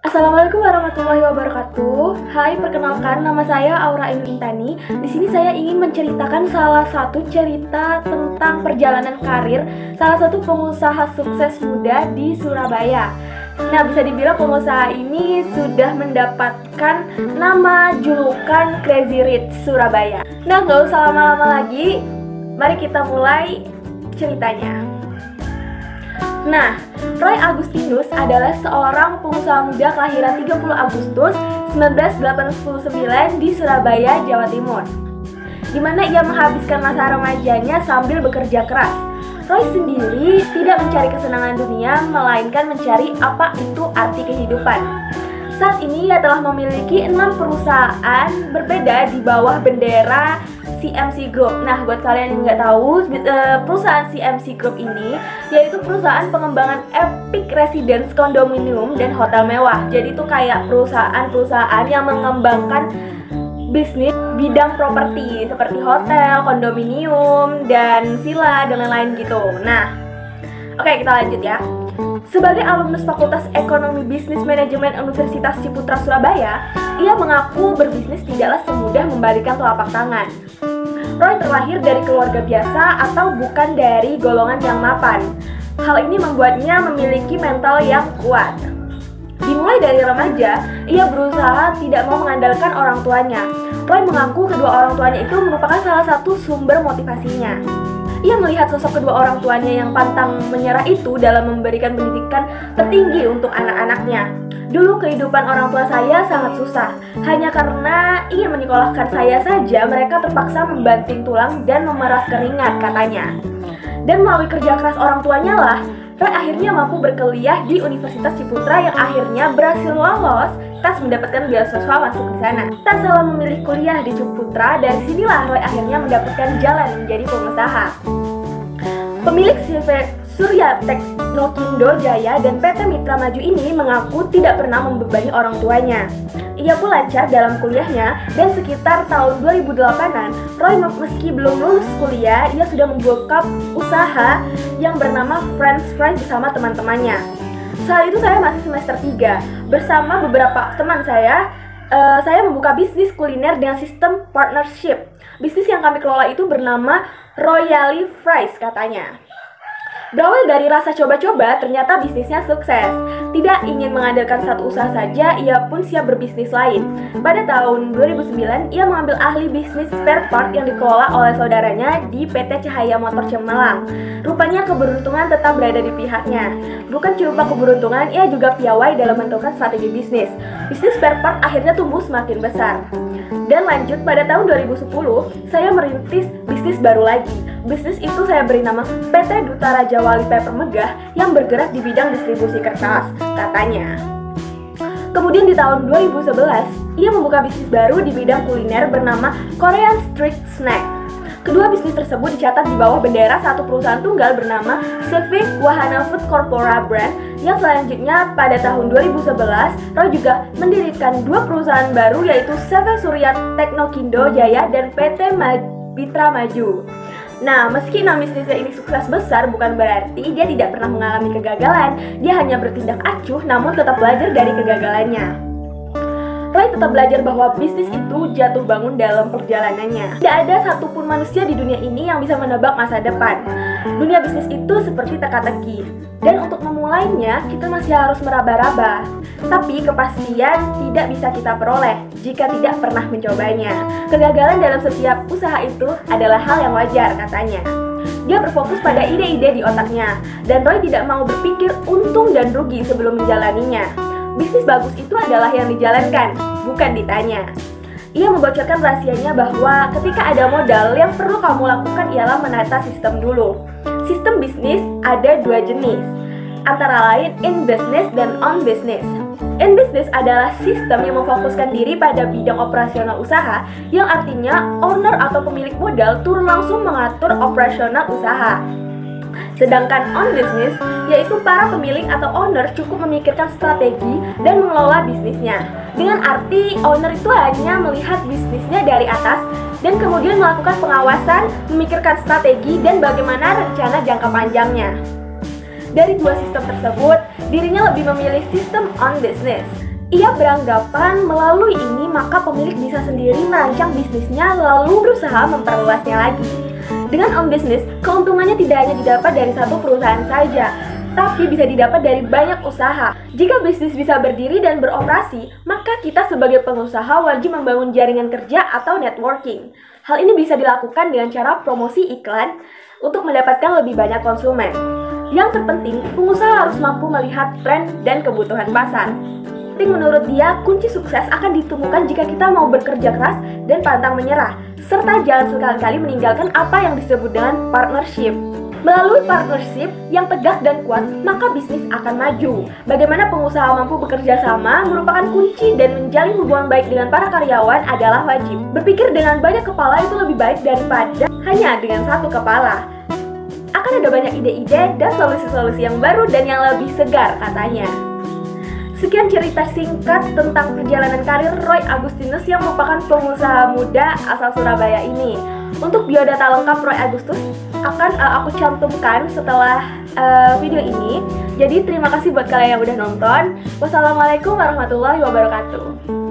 Assalamualaikum warahmatullahi wabarakatuh. Hai, perkenalkan nama saya Aura Intani. Di sini saya ingin menceritakan salah satu cerita tentang perjalanan karir salah satu pengusaha sukses muda di Surabaya. Nah, bisa dibilang pengusaha ini sudah mendapatkan nama julukan Crazy Rich Surabaya. Nah, nggak usah lama-lama lagi, mari kita mulai ceritanya. Nah, Roy Agustinus adalah seorang pengusaha muda kelahiran 30 Agustus 1989 di Surabaya, Jawa Timur, di mana ia menghabiskan masa remajanya sambil bekerja keras. Roy sendiri tidak mencari kesenangan dunia, melainkan mencari apa itu arti kehidupan. Saat ini ia telah memiliki 6 perusahaan berbeda di bawah bendera CMC Group. Nah, buat kalian yang nggak tahu, perusahaan CMC Group ini yaitu perusahaan pengembangan Epic Residence, kondominium, dan hotel mewah. Jadi itu kayak perusahaan-perusahaan yang mengembangkan bisnis bidang properti seperti hotel, kondominium, dan villa, dan lain-lain gitu. Nah, oke, kita lanjut ya. Sebagai alumnus Fakultas Ekonomi Bisnis Manajemen Universitas Ciputra Surabaya, ia mengaku berbisnis tidaklah semudah membalikan telapak tangan. Roy terlahir dari keluarga biasa atau bukan dari golongan yang mapan. Hal ini membuatnya memiliki mental yang kuat. Dimulai dari remaja, ia berusaha tidak mau mengandalkan orang tuanya. Roy mengaku kedua orang tuanya itu merupakan salah satu sumber motivasinya. Ia melihat sosok kedua orang tuanya yang pantang menyerah itu dalam memberikan pendidikan tertinggi untuk anak-anaknya. Dulu kehidupan orang tua saya sangat susah. Hanya karena ingin menyekolahkan saya saja, mereka terpaksa membanting tulang dan memeras keringat, katanya. Dan melalui kerja keras orang tuanya lah, Roy akhirnya mampu berkuliah di Universitas Ciputra yang akhirnya berhasil lolos tes mendapatkan beasiswa masuk di sana. Tak salah memilih kuliah di Ciputra, dari sinilah Roy akhirnya mendapatkan jalan menjadi pengusaha. Pemilik CV Surya Teknokindo Jaya dan PT Mitra Maju ini mengaku tidak pernah membebani orang tuanya. Ia pun lancar dalam kuliahnya dan sekitar tahun 2008-an, Roy meski belum lulus kuliah, ia sudah membuka usaha yang bernama French Fries bersama teman-temannya. Saat itu saya masih semester 3. Bersama beberapa teman saya membuka bisnis kuliner dengan sistem partnership. Bisnis yang kami kelola itu bernama Royally Fries, katanya. Berawal dari rasa coba-coba, ternyata bisnisnya sukses. Tidak ingin mengandalkan satu usaha saja, ia pun siap berbisnis lain. Pada tahun 2009, ia mengambil ahli bisnis spare part yang dikelola oleh saudaranya di PT Cahaya Motor Cemerlang. Rupanya keberuntungan tetap berada di pihaknya. Bukan cuma keberuntungan, ia juga piawai dalam menentukan strategi bisnis. Bisnis spare part akhirnya tumbuh semakin besar. Dan lanjut, pada tahun 2010, saya merintis bisnis baru lagi. Bisnis itu saya beri nama PT Duta Raja Wali Paper Megah yang bergerak di bidang distribusi kertas, katanya. Kemudian di tahun 2011, ia membuka bisnis baru di bidang kuliner bernama Korean Street Snack. Kedua bisnis tersebut dicatat di bawah bendera satu perusahaan tunggal bernama CV Wahana Food Corpora Brand, yang selanjutnya pada tahun 2011, Roy juga mendirikan dua perusahaan baru yaitu CV Surya Teknokindo Jaya dan PT Mitra Maju. Nah, meski nama bisnisnya ini sukses besar, bukan berarti dia tidak pernah mengalami kegagalan. Dia hanya bertindak acuh, namun tetap belajar dari kegagalannya. Roy tetap belajar bahwa bisnis itu jatuh bangun dalam perjalanannya. Tidak ada satupun manusia di dunia ini yang bisa menebak masa depan. Dunia bisnis itu seperti teka-teki. Dan untuk memulainya, kita masih harus meraba-raba. Tapi kepastian tidak bisa kita peroleh jika tidak pernah mencobanya. Kegagalan dalam setiap usaha itu adalah hal yang wajar, katanya. Dia berfokus pada ide-ide di otaknya, dan Roy tidak mau berpikir untung dan rugi sebelum menjalaninya. Bisnis bagus itu adalah yang dijalankan, bukan ditanya. Ia membocorkan rahasianya bahwa ketika ada modal, yang perlu kamu lakukan ialah menata sistem dulu. Sistem bisnis ada dua jenis, antara lain in business dan on business. In business adalah sistem yang memfokuskan diri pada bidang operasional usaha, yang artinya owner atau pemilik modal turun langsung mengatur operasional usaha. Sedangkan on business, yaitu para pemilik atau owner cukup memikirkan strategi dan mengelola bisnisnya. Dengan arti, owner itu hanya melihat bisnisnya dari atas dan kemudian melakukan pengawasan, memikirkan strategi dan bagaimana rencana jangka panjangnya. Dari dua sistem tersebut, dirinya lebih memilih sistem on business. Ia beranggapan melalui ini maka pemilik bisa sendiri merancang bisnisnya lalu berusaha memperluasnya lagi. Dengan own business, keuntungannya tidak hanya didapat dari satu perusahaan saja, tapi bisa didapat dari banyak usaha. Jika bisnis bisa berdiri dan beroperasi, maka kita sebagai pengusaha wajib membangun jaringan kerja atau networking. Hal ini bisa dilakukan dengan cara promosi iklan untuk mendapatkan lebih banyak konsumen. Yang terpenting, pengusaha harus mampu melihat tren dan kebutuhan pasar. Menurut dia, kunci sukses akan ditemukan jika kita mau bekerja keras dan pantang menyerah, serta jangan sekali-kali meninggalkan apa yang disebut dengan partnership. Melalui partnership yang tegak dan kuat, maka bisnis akan maju. Bagaimana pengusaha mampu bekerja sama merupakan kunci dan menjalin hubungan baik dengan para karyawan adalah wajib. Berpikir dengan banyak kepala itu lebih baik daripada hanya dengan satu kepala. Akan ada banyak ide-ide dan solusi-solusi yang baru dan yang lebih segar katanya. Sekian cerita singkat tentang perjalanan karir Roy Agustinus yang merupakan pengusaha muda asal Surabaya ini. Untuk biodata lengkap Roy Agustinus akan aku cantumkan setelah video ini. Jadi terima kasih buat kalian yang udah nonton. Wassalamualaikum warahmatullahi wabarakatuh.